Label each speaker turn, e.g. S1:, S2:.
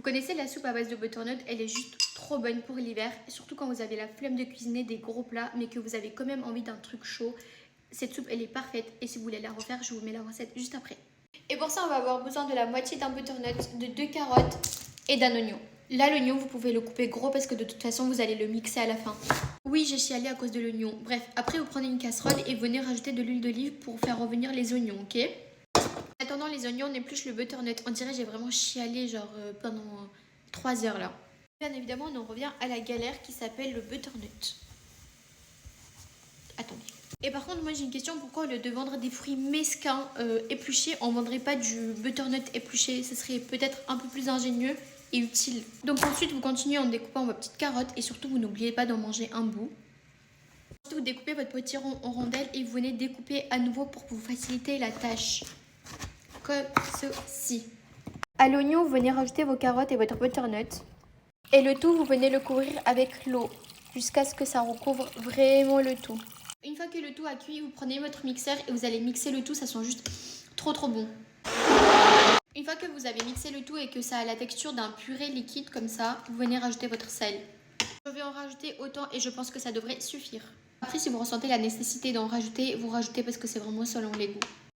S1: connaissez la soupe à base de butternut, elle est juste trop bonne pour l'hiver, surtout quand vous avez la flemme de cuisiner des gros plats mais que vous avez quand même envie d'un truc chaud. Cette soupe elle est parfaite et si vous voulez la refaire, je vous mets la recette juste après. Et pour ça on va avoir besoin de la moitié d'un butternut, de 2 carottes et d'un oignon. Là l'oignon vous pouvez le couper gros parce que de toute façon vous allez le mixer à la fin. Oui j'ai chialé à cause de l'oignon. Bref, après vous prenez une casserole et vous venez rajouter de l'huile d'olive pour faire revenir les oignons, ok? En attendant les oignons, on épluche le butternut. On dirait que j'ai vraiment chialé genre pendant 3 heures là. Bien évidemment, on en revient à la galère qui s'appelle le butternut. Attendez. Et par contre, moi j'ai une question. Pourquoi au lieu de vendre des fruits mesquins épluchés, on ne vendrait pas du butternut épluché? Ce serait peut-être un peu plus ingénieux et utile. Donc ensuite, vous continuez en découpant vos petites carottes et surtout, vous n'oubliez pas d'en manger un bout. Ensuite, vous découpez votre potiron en rondelles et vous venez découper à nouveau pour vous faciliter la tâche. Comme ceci. À l'oignon, vous venez rajouter vos carottes et votre butternut. Et le tout, vous venez le couvrir avec l'eau jusqu'à ce que ça recouvre vraiment le tout. Une fois que le tout a cuit, vous prenez votre mixeur et vous allez mixer le tout, ça sent juste trop bon. Une fois que vous avez mixé le tout et que ça a la texture d'un purée liquide comme ça, vous venez rajouter votre sel. Je vais en rajouter autant et je pense que ça devrait suffire. Après, si vous ressentez la nécessité d'en rajouter, vous rajoutez parce que c'est vraiment selon les goûts.